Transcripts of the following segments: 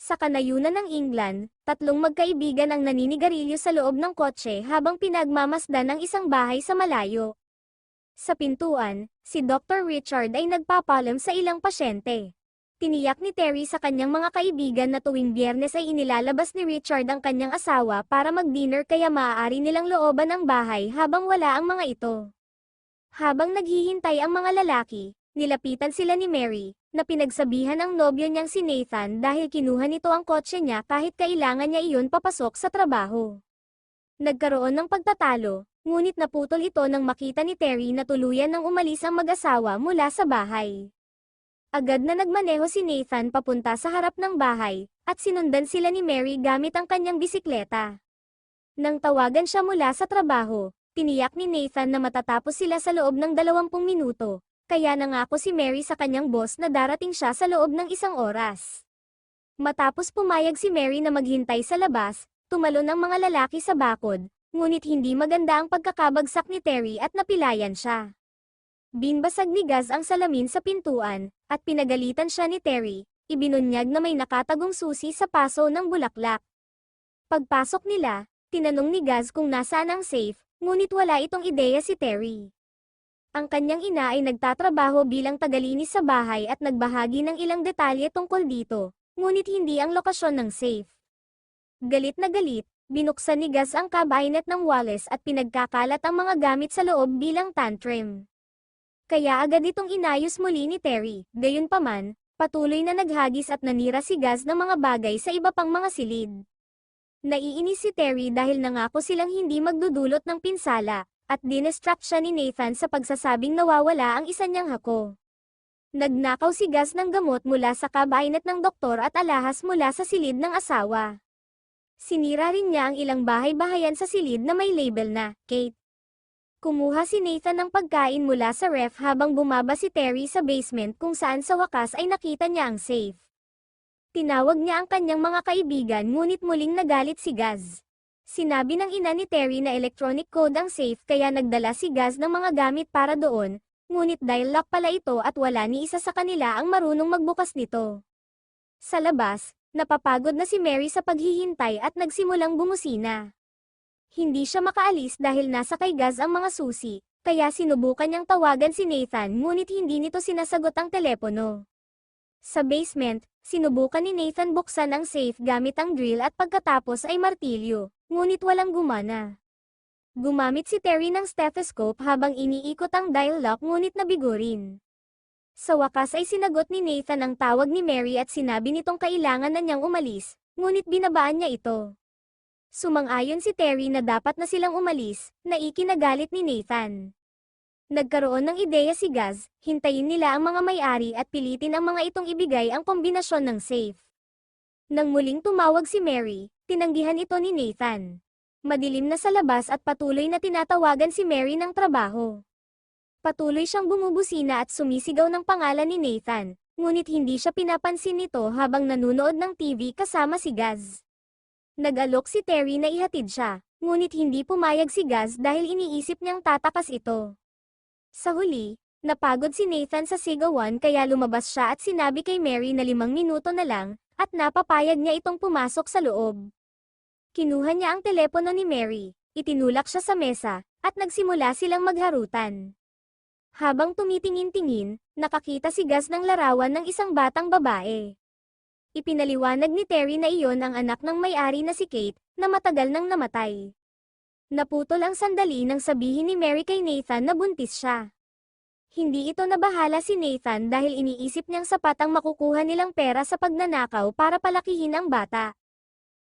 Sa kanayunan ng England, tatlong magkaibigan ang naninigarilyo sa loob ng kotse habang pinagmamasdan ng isang bahay sa malayo. Sa pintuan, si Dr. Richard ay nagpapalam sa ilang pasyente. Tiniyak ni Terry sa kanyang mga kaibigan na tuwing Biyernes ay inilalabas ni Richard ang kanyang asawa para mag-dinner kaya maaari nilang looban ang bahay habang wala ang mga ito. Habang naghihintay ang mga lalaki, nilapitan sila ni Mary, na pinagsabihan ang nobyo niyang si Nathan dahil kinuha nito ang kotse niya kahit kailangan niya iyon papasok sa trabaho. Nagkaroon ng pagtatalo, ngunit naputol ito nang makita ni Terry na tuluyan nang umalis ang mag-asawa mula sa bahay. Agad na nagmaneho si Nathan papunta sa harap ng bahay, at sinundan sila ni Mary gamit ang kanyang bisikleta. Nang tawagan siya mula sa trabaho, tiniyak ni Nathan na matatapos sila sa loob ng 20 minuto, kaya nangako si Mary sa kanyang boss na darating siya sa loob ng 1 oras. Matapos pumayag si Mary na maghintay sa labas, tumalon ang mga lalaki sa bakod, ngunit hindi maganda ang pagkakabagsak ni Terry at napilayan siya. Binbasag ni Gaz ang salamin sa pintuan, at pinagalitan siya ni Terry, ibinunyag na may nakatagong susi sa paso ng bulaklak. Pagpasok nila, tinanong ni Gaz kung nasaan ang safe, ngunit wala itong ideya si Terry. Ang kanyang ina ay nagtatrabaho bilang tagalinis sa bahay at nagbahagi ng ilang detalye tungkol dito, ngunit hindi ang lokasyon ng safe. Galit na galit, binuksan ni Gaz ang cabinet ng Wallace at pinagkakalat ang mga gamit sa loob bilang tantrum. Kaya agad itong inayos muli ni Terry. Gayunpaman, patuloy na naghagis at nanira si Gaz ng mga bagay sa iba pang mga silid. Naiinis si Terry dahil nangako silang hindi magdudulot ng pinsala, at dinestract siya ni Nathan sa pagsasabing nawawala ang isa niyang hako. Nagnakaw si Gaz ng gamot mula sa cabinet ng doktor at alahas mula sa silid ng asawa. Sinira rin niya ang ilang bahay-bahayan sa silid na may label na Kate. Kumuha si Nathan ng pagkain mula sa ref habang bumaba si Terry sa basement kung saan sa wakas ay nakita niya ang safe. Tinawag niya ang kanyang mga kaibigan ngunit muling nagalit si Gaz. Sinabi ng ina ni Terry na electronic code ang safe kaya nagdala si Gaz ng mga gamit para doon, ngunit dahil lock pala ito at wala ni isa sa kanila ang marunong magbukas nito. Sa labas, napapagod na si Mary sa paghihintay at nagsimulang bumusina. Hindi siya makaalis dahil nasa kay Gaz ang mga susi, kaya sinubukan niyang tawagan si Nathan ngunit hindi nito sinasagot ang telepono. Sa basement, sinubukan ni Nathan buksan ang safe gamit ang drill at pagkatapos ay martilyo, ngunit walang gumana. Gumamit si Terry ng stethoscope habang iniikot ang dial lock ngunit nabigo rin. Sa wakas ay sinagot ni Nathan ang tawag ni Mary at sinabi nitong kailangan na niyang umalis, ngunit binabaan niya ito. Sumang-ayon si Terry na dapat na silang umalis, na ikinagalit ni Nathan. Nagkaroon ng ideya si Gaz, hintayin nila ang mga may-ari at pilitin ang mga itong ibigay ang kombinasyon ng safe. Nang muling tumawag si Mary, tinanggihan ito ni Nathan. Madilim na sa labas at patuloy na tinatawagan si Mary ng trabaho. Patuloy siyang bumubusina at sumisigaw ng pangalan ni Nathan, ngunit hindi siya pinapansin nito habang nanunood ng TV kasama si Gaz. Nag-alok si Terry na ihatid siya, ngunit hindi pumayag si Gaz dahil iniisip niyang tatakas ito. Sa huli, napagod si Nathan sa sigawan kaya lumabas siya at sinabi kay Mary na 5 minuto na lang, at napapayag niya itong pumasok sa loob. Kinuha niya ang telepono ni Mary, itinulak siya sa mesa, at nagsimula silang magharutan. Habang tumitingin-tingin, nakakita si Gaz ng larawan ng isang batang babae. Ipinaliwanag ni Terry na iyon ang anak ng may-ari na si Kate, na matagal nang namatay. Naputol ang sandali nang sabihin ni Mary kay Nathan na buntis siya. Hindi ito nabahala si Nathan dahil iniisip niyang sapat ang makukuha nilang pera sa pagnanakaw para palakihin ang bata.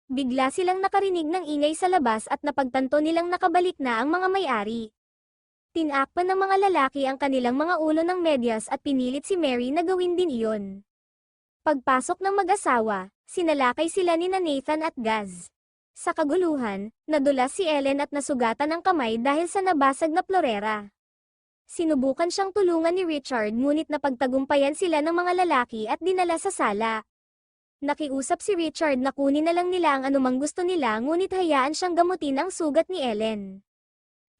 Bigla silang nakarinig ng ingay sa labas at napagtanto nilang nakabalik na ang mga may-ari. Tinakpan ng mga lalaki ang kanilang mga ulo ng medyas at pinilit si Mary na gawin din iyon. Pagpasok ng mag-asawa, sinalakay sila ni Nathan at Gaz. Sa kaguluhan, nadulas si Ellen at nasugatan ang kamay dahil sa nabasag na plorera. Sinubukan siyang tulungan ni Richard ngunit napagtagumpayan sila ng mga lalaki at dinala sa sala. Nakiusap si Richard na kunin na lang nila ang anumang gusto nila ngunit hayaan siyang gamutin ang sugat ni Ellen.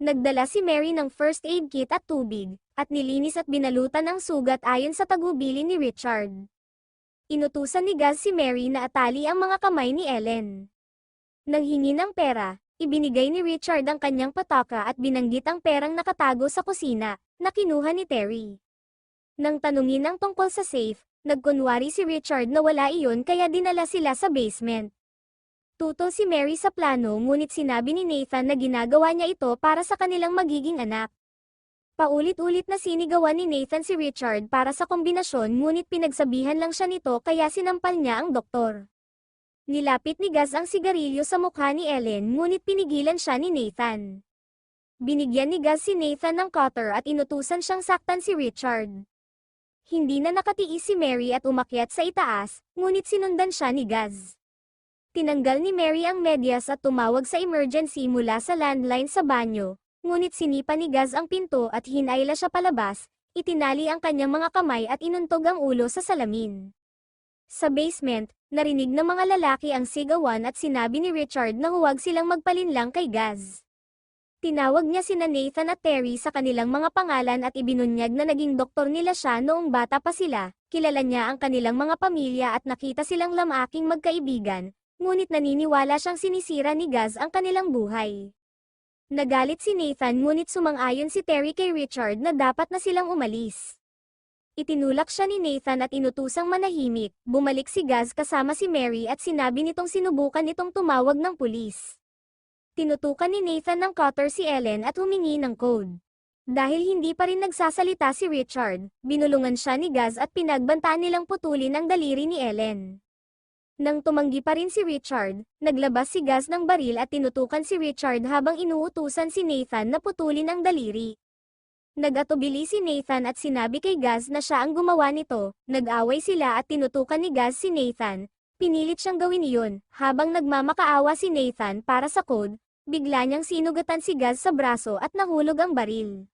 Nagdala si Mary ng first aid kit at tubig, at nilinis at binalutan ang sugat ayon sa tagubilin ni Richard. Inutusan ni Gaz si Mary na atali ang mga kamay ni Ellen. Nang hingi ng pera, ibinigay ni Richard ang kanyang pataka at binanggit ang perang nakatago sa kusina, na kinuha ni Terry. Nang tanungin ang tungkol sa safe, nagkunwari si Richard na wala iyon kaya dinala sila sa basement. Tutol si Mary sa plano ngunit sinabi ni Nathan na ginagawa niya ito para sa kanilang magiging anak. Paulit-ulit na sinigawan ni Nathan si Richard para sa kombinasyon ngunit pinagsabihan lang siya nito kaya sinampal niya ang doktor. Nilapit ni Gaz ang sigarilyo sa mukha ni Ellen ngunit pinigilan siya ni Nathan. Binigyan ni Gaz si Nathan ng cutter at inutusan siyang saktan si Richard. Hindi na nakatiis si Mary at umakyat sa itaas, ngunit sinundan siya ni Gaz. Tinanggal ni Mary ang medyas at tumawag sa emergency mula sa landline sa banyo. Ngunit sinipa ni Gaz ang pinto at hinayla siya palabas, itinali ang kanyang mga kamay at inuntog ang ulo sa salamin. Sa basement, narinig ng mga lalaki ang sigawan at sinabi ni Richard na huwag silang magpalinlang kay Gaz. Tinawag niya sina Nathan at Terry sa kanilang mga pangalan at ibinunyag na naging doktor nila siya noong bata pa sila, kilala niya ang kanilang mga pamilya at nakita silang lamaking magkaibigan, ngunit naniniwala siyang sinisira ni Gaz ang kanilang buhay. Nagalit si Nathan ngunit sumang-ayon si Terry kay Richard na dapat na silang umalis. Itinulak siya ni Nathan at inutusang manahimik, bumalik si Gaz kasama si Mary at sinabi nitong sinubukan itong tumawag ng pulis. Tinutukan ni Nathan ng cutter si Ellen at humingi ng code. Dahil hindi pa rin nagsasalita si Richard, binulungan siya ni Gaz at pinagbantaan nilang putulin ang daliri ni Ellen. Nang tumanggi pa rin si Richard, naglabas si Gaz ng baril at tinutukan si Richard habang inuutusan si Nathan na putulin ang daliri. Nag-atubili si Nathan at sinabi kay Gaz na siya ang gumawa nito, nag-away sila at tinutukan ni Gaz si Nathan, pinilit siyang gawin iyon, habang nagmamakaawa si Nathan para sa code, bigla niyang sinugatan si Gaz sa braso at nahulog ang baril.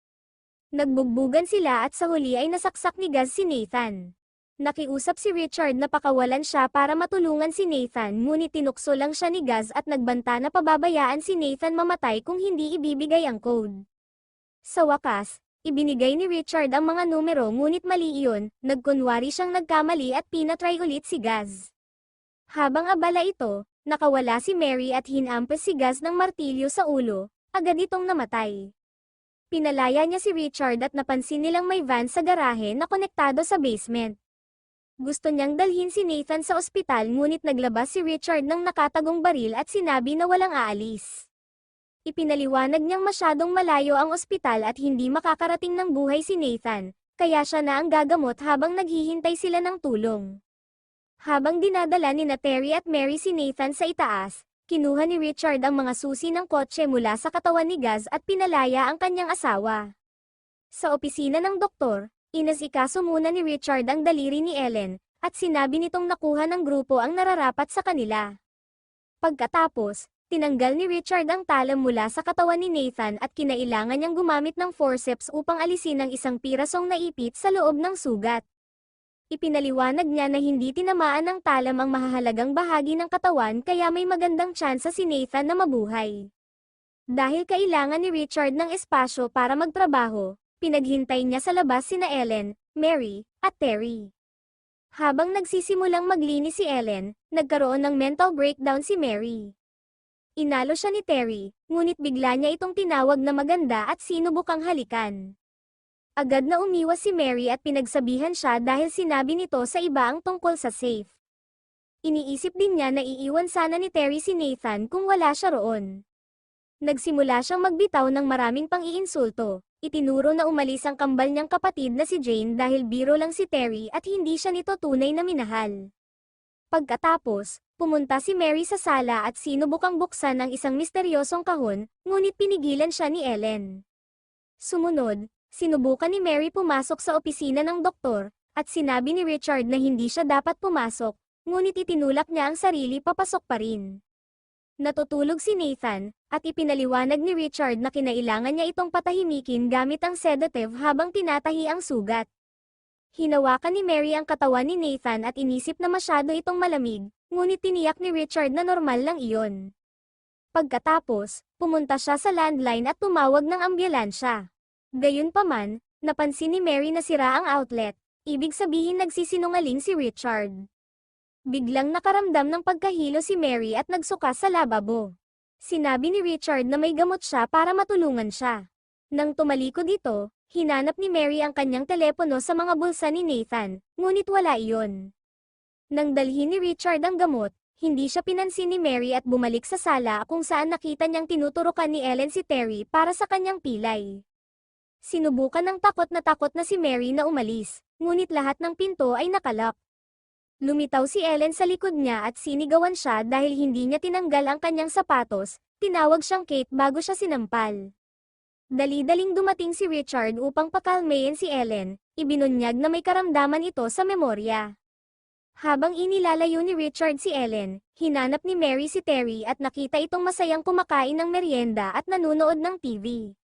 Nagbugbugan sila at sa huli ay nasaksak ni Gaz si Nathan. Nakiusap si Richard na pakawalan siya para matulungan si Nathan ngunit tinukso lang siya ni Gaz at nagbanta na pababayaan si Nathan mamatay kung hindi ibibigay ang code. Sa wakas, ibinigay ni Richard ang mga numero ngunit mali iyon, nagkunwari siyang nagkamali at pinatry ulit si Gaz. Habang abala ito, nakawala si Mary at hinampas si Gaz ng martilyo sa ulo, agad itong namatay. Pinalaya niya si Richard at napansin nilang may van sa garahe na konektado sa basement. Gusto niyang dalhin si Nathan sa ospital ngunit naglabas si Richard ng nakatagong baril at sinabi na walang aalis. Ipinaliwanag niyang masyadong malayo ang ospital at hindi makakarating ng buhay si Nathan, kaya siya na ang gagamot habang naghihintay sila ng tulong. Habang dinadala ni Terry at Mary si Nathan sa itaas, kinuha ni Richard ang mga susi ng kotse mula sa katawan ni Gaz at pinalaya ang kanyang asawa. Sa opisina ng doktor, inasikaso muna ni Richard ang daliri ni Ellen, at sinabi nitong nakuha ng grupo ang nararapat sa kanila. Pagkatapos, tinanggal ni Richard ang talam mula sa katawan ni Nathan at kinailangan niyang gumamit ng forceps upang alisin ang isang pirasong naipit sa loob ng sugat. Ipinaliwanag niya na hindi tinamaan ng talam ang mahahalagang bahagi ng katawan kaya may magandang tsansa si Nathan na mabuhay. Dahil kailangan ni Richard ng espasyo para magtrabaho, pinaghintay niya sa labas sina Ellen, Mary, at Terry. Habang nagsisimulang maglinis si Ellen, nagkaroon ng mental breakdown si Mary. Inalo siya ni Terry, ngunit bigla niya itong tinawag na maganda at sinubukang halikan. Agad na umiwas si Mary at pinagsabihan siya dahil sinabi nito sa iba ang tungkol sa safe. Iniisip din niya na iiwan sana ni Terry si Nathan kung wala siya roon. Nagsimula siyang magbitaw ng maraming pang-iinsulto. Itinuro na umalis ang kambal niyang kapatid na si Jane dahil biro lang si Terry at hindi siya nito tunay na minahal. Pagkatapos, pumunta si Mary sa sala at sinubukang buksan ang isang misteryosong kahon, ngunit pinigilan siya ni Ellen. Sumunod, sinubukan ni Mary pumasok sa opisina ng doktor, at sinabi ni Richard na hindi siya dapat pumasok, ngunit itinulak niya ang sarili papasok pa rin. Natutulog si Nathan, at ipinaliwanag ni Richard na kinailangan niya itong patahimikin gamit ang sedative habang tinatahi ang sugat. Hinawakan ni Mary ang katawan ni Nathan at inisip na masyado itong malamig, ngunit tiniyak ni Richard na normal lang iyon. Pagkatapos, pumunta siya sa landline at tumawag ng ambulansya. Gayunpaman, napansin ni Mary na sira ang outlet, ibig sabihin nagsisinungaling si Richard. Biglang nakaramdam ng pagkahilo si Mary at nagsuka sa lababo. Sinabi ni Richard na may gamot siya para matulungan siya. Nang tumalikod ito, hinanap ni Mary ang kanyang telepono sa mga bulsa ni Nathan, ngunit wala iyon. Nang dalhin ni Richard ang gamot, hindi siya pinansin ni Mary at bumalik sa sala kung saan nakita niyang tinuturukan ni Ellen si Terry para sa kanyang pilay. Sinubukan ng takot na si Mary na umalis, ngunit lahat ng pinto ay nakalak. Lumitaw si Ellen sa likod niya at sinigawan siya dahil hindi niya tinanggal ang kanyang sapatos, tinawag siyang Kate bago siya sinampal. Dali-daling dumating si Richard upang pakalmayin si Ellen, ibinunyag na may karamdaman ito sa memorya. Habang inilalayo ni Richard si Ellen, hinanap ni Mary si Terry at nakita itong masayang kumakain ng merienda at nanunood ng TV.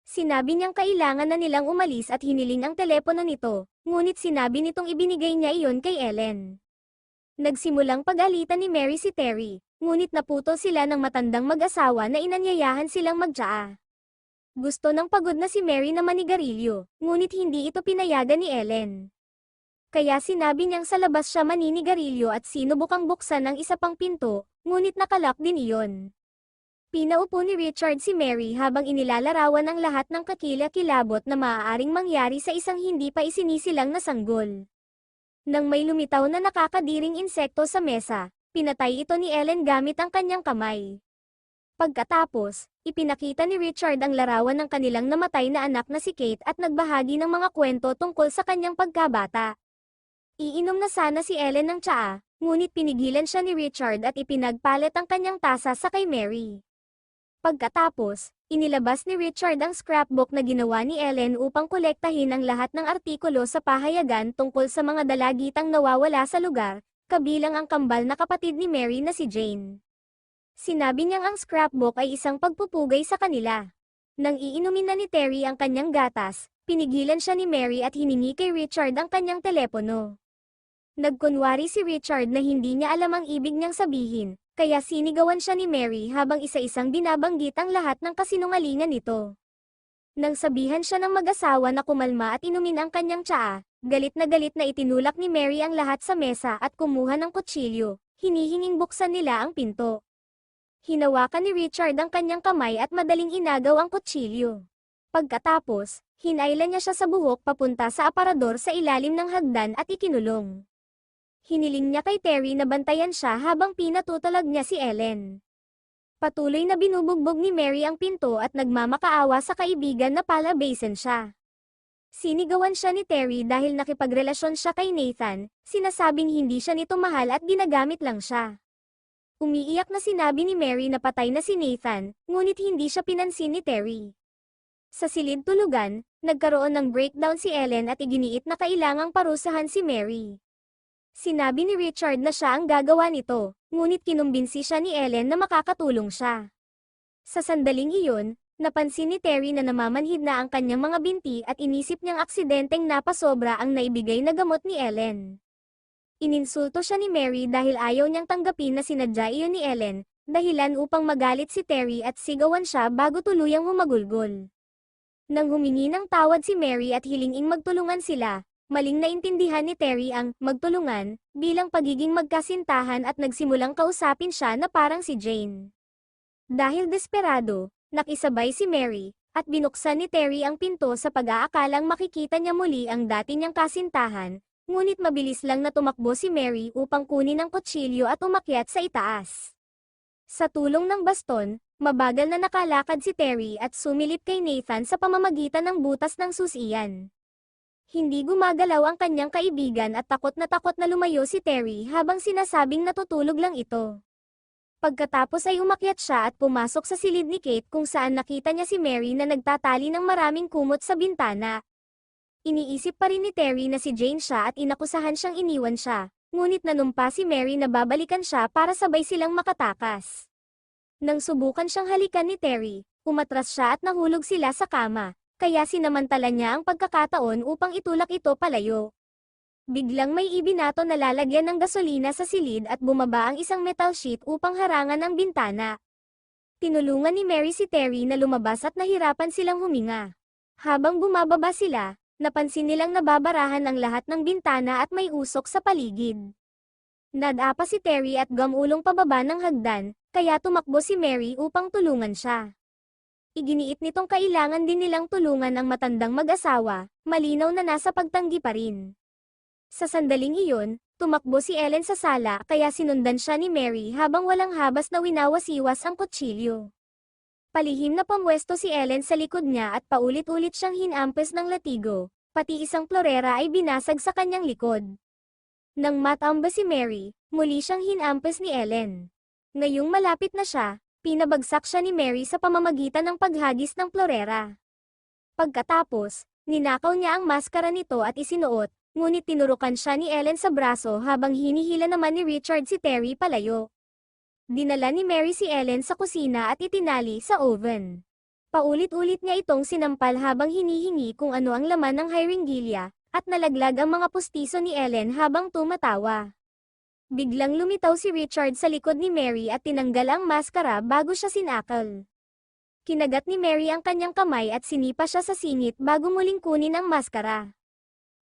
Sinabi niyang kailangan na nilang umalis at hiniling ang telepono nito, ngunit sinabi nitong ibinigay niya iyon kay Ellen. Nagsimulang pag-alitan ni Mary si Terry, ngunit naputol sila ng matandang mag-asawa na inanyayahan silang magtsaa. Gusto ng pagod na si Mary na manigarilyo, ngunit hindi ito pinayagan ni Ellen. Kaya sinabi niyang sa labas siya maninigarilyo at sinubukang buksan ang isa pang pinto, ngunit nakalak din iyon. Pinaupo ni Richard si Mary habang inilalarawan ang lahat ng kakilakilabot na maaaring mangyari sa isang hindi pa isinisilang na sanggol. Nang may lumitaw na nakakadiring insekto sa mesa, pinatay ito ni Ellen gamit ang kanyang kamay. Pagkatapos, ipinakita ni Richard ang larawan ng kanilang namatay na anak na si Kate at nagbahagi ng mga kwento tungkol sa kanyang pagkabata. Iinom na sana si Ellen ng tsaa, ngunit pinigilan siya ni Richard at ipinagpalit ang kanyang tasa sa kay Mary. Pagkatapos, inilabas ni Richard ang scrapbook na ginawa ni Ellen upang kolektahin ang lahat ng artikulo sa pahayagan tungkol sa mga dalagitang nawawala sa lugar, kabilang ang kambal na kapatid ni Mary na si Jane. Sinabi niyang ang scrapbook ay isang pagpupugay sa kanila. Nang iinumin na ni Terry ang kanyang gatas, pinigilan siya ni Mary at hiningi kay Richard ang kanyang telepono. Nagkunwari si Richard na hindi niya alam ang ibig niyang sabihin, kaya sinigawan siya ni Mary habang isa-isang binabanggit ang lahat ng kasinungalingan nito. Nang sabihan siya ng mag-asawa na kumalma at inumin ang kanyang tsaa, galit na itinulak ni Mary ang lahat sa mesa at kumuha ng kutsilyo, hinihinging buksan nila ang pinto. Hinawakan ni Richard ang kanyang kamay at madaling inagaw ang kutsilyo. Pagkatapos, hinailan niya siya sa buhok papunta sa aparador sa ilalim ng hagdan at ikinulong. Hiniling niya kay Terry na bantayan siya habang pinatutalag niya si Ellen. Patuloy na binubugbog ni Mary ang pinto at nagmamakaawa sa kaibigan na palabasin siya. Sinigawan siya ni Terry dahil nakipagrelasyon siya kay Nathan, sinasabing hindi siya nito mahal at ginagamit lang siya. Umiiyak na sinabi ni Mary na patay na si Nathan, ngunit hindi siya pinansin ni Terry. Sa silid tulugan, nagkaroon ng breakdown si Ellen at iginiit na kailangang parusahan si Mary. Sinabi ni Richard na siya ang gagawa nito, ngunit kinumbinsi siya ni Ellen na makakatulong siya. Sa sandaling iyon, napansin ni Terry na namamanhid na ang kanyang mga binti at inisip niyang aksidenteng napasobra ang naibigay na gamot ni Ellen. Ininsulto siya ni Mary dahil ayaw niyang tanggapin na sinadya iyon ni Ellen, dahilan upang magalit si Terry at sigawan siya bago tuluyang humagulgol. Nang humingi ng tawad si Mary at hilinging magtulungan sila, maling naintindihan ni Terry ang magtulungan bilang pagiging magkasintahan at nagsimulang kausapin siya na parang si Jane. Dahil desperado, nakisabay si Mary, at binuksan ni Terry ang pinto sa pag-aakalang makikita niya muli ang dati niyang kasintahan, ngunit mabilis lang na tumakbo si Mary upang kunin ang kutsilyo at umakyat sa itaas. Sa tulong ng baston, mabagal na nakalakad si Terry at sumilip kay Nathan sa pamamagitan ng butas ng susian. Hindi gumagalaw ang kanyang kaibigan at takot na lumayo si Terry habang sinasabing natutulog lang ito. Pagkatapos ay umakyat siya at pumasok sa silid ni Kate kung saan nakita niya si Mary na nagtatali ng maraming kumot sa bintana. Iniisip pa rin ni Terry na si Jane siya at inakusahan siyang iniwan siya, ngunit nanumpa si Mary na babalikan siya para sabay silang makatakas. Nang subukan siyang halikan ni Terry, umatras siya at nahulog sila sa kama. Kaya sinamantala niya ang pagkakataon upang itulak ito palayo. Biglang may ibinato na lalagyan ng gasolina sa silid at bumaba ang isang metal sheet upang harangan ang bintana. Tinulungan ni Mary si Terry na lumabas at nahirapan silang huminga. Habang bumababa sila, napansin nilang nababarahan ang lahat ng bintana at may usok sa paligid. Nadapa si Terry at gumulong pababa ng hagdan, kaya tumakbo si Mary upang tulungan siya. Iginiit nitong kailangan din nilang tulungan ang matandang mag-asawa, malinaw na nasa pagtanggi pa rin. Sa sandaling iyon, tumakbo si Ellen sa sala kaya sinundan siya ni Mary habang walang habas na winawasiwas ang kutsilyo. Palihim na pamwesto si Ellen sa likod niya at paulit-ulit siyang hinampes ng latigo, pati isang florera ay binasag sa kanyang likod. Nang matamba si Mary, muli siyang hinampes ni Ellen. Ngayong malapit na siya, pinabagsak siya ni Mary sa pamamagitan ng paghagis ng florera. Pagkatapos, ninakaw niya ang maskara nito at isinuot, ngunit tinurukan siya ni Ellen sa braso habang hinihila naman ni Richard si Terry palayo. Dinala ni Mary si Ellen sa kusina at itinali sa oven. Paulit-ulit niya itong sinampal habang hinihingi kung ano ang laman ng hyringilya, at nalaglag ang mga pustiso ni Ellen habang tumatawa. Biglang lumitaw si Richard sa likod ni Mary at tinanggal ang maskara bago siya sinakal. Kinagat ni Mary ang kanyang kamay at sinipa siya sa singit bago muling kunin ang maskara.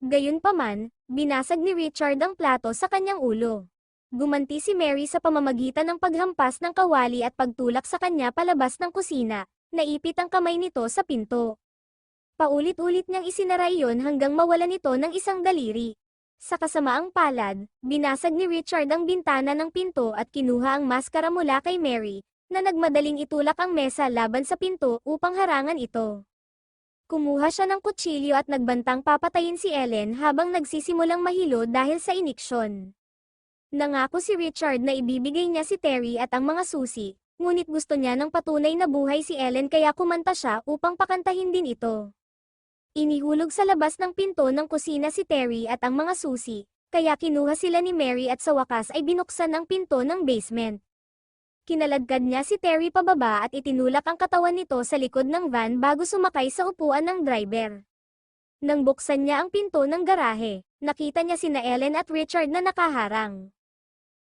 Gayunpaman, binasag ni Richard ang plato sa kanyang ulo. Gumanti si Mary sa pamamagitan ng paghampas ng kawali at pagtulak sa kanya palabas ng kusina, naipit ang kamay nito sa pinto. Paulit-ulit niyang isinara iyon hanggang mawalan ito ng isang daliri. Sa kasamaang palad, binasag ni Richard ang bintana ng pinto at kinuha ang maskara mula kay Mary, na nagmadaling itulak ang mesa laban sa pinto upang harangan ito. Kumuha siya ng kutsilyo at nagbantang papatayin si Ellen habang nagsisimulang mahilo dahil sa iniksyon. Nangako si Richard na ibibigay niya si Terry at ang mga susi, ngunit gusto niya ng patunay na buhay si Ellen kaya kumanta siya upang pakantahin din ito. Inihulog sa labas ng pinto ng kusina si Terry at ang mga susi, kaya kinuha sila ni Mary at sa wakas ay binuksan ang pinto ng basement. Kinaladkad niya si Terry pababa at itinulak ang katawan nito sa likod ng van bago sumakay sa upuan ng driver. Nang buksan niya ang pinto ng garahe, nakita niya sina Ellen at Richard na nakaharang.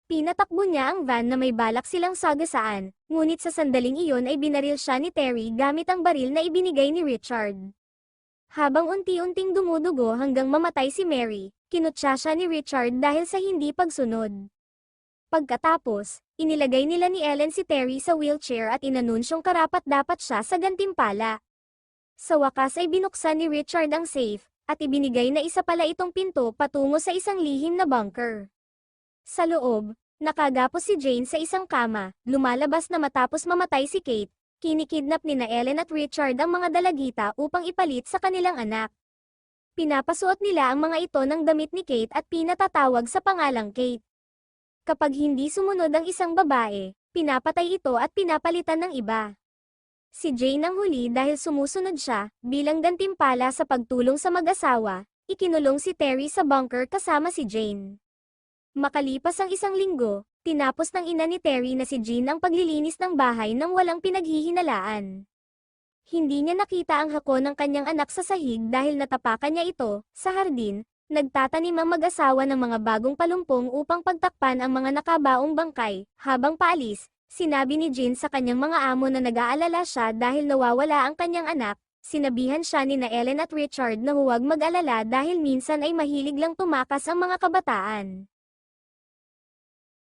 Pinatakbo niya ang van na may balak silang sagasaan, ngunit sa sandaling iyon ay binaril siya ni Terry gamit ang baril na ibinigay ni Richard. Habang unti-unting dumudugo hanggang mamatay si Mary, kinutsa siya ni Richard dahil sa hindi pagsunod. Pagkatapos, inilagay nila ni Ellen si Terry sa wheelchair at inanunsyong karapat-dapat siya sa gantimpala. Sa wakas ay binuksan ni Richard ang safe, at ibinigay na isa pala itong pinto patungo sa isang lihim na bunker. Sa loob, nakagapos si Jane sa isang kama, lumalabas na matapos mamatay si Kate, kinikidnap nina Ellen at Richard ang mga dalagita upang ipalit sa kanilang anak. Pinapasuot nila ang mga ito ng damit ni Kate at pinatatawag sa pangalang Kate. Kapag hindi sumunod ang isang babae, pinapatay ito at pinapalitan ng iba. Si Jane ang huli dahil sumusunod siya, bilang gantimpala sa pagtulong sa mag-asawa, ikinulong si Terry sa bunker kasama si Jane. Makalipas ang isang linggo, tinapos ng ina ni Terry na si Jean ang paglilinis ng bahay nang walang pinaghihinalaan. Hindi niya nakita ang hako ng kanyang anak sa sahig dahil natapakan niya ito, sa hardin. Nagtatanim ang mag-asawa ng mga bagong palumpong upang pagtakpan ang mga nakabaong bangkay. Habang paalis, sinabi ni Jean sa kanyang mga amo na nag-aalala siya dahil nawawala ang kanyang anak. Sinabihan siya ni na Ellen at Richard na huwag mag-alala dahil minsan ay mahilig lang tumakas ang mga kabataan.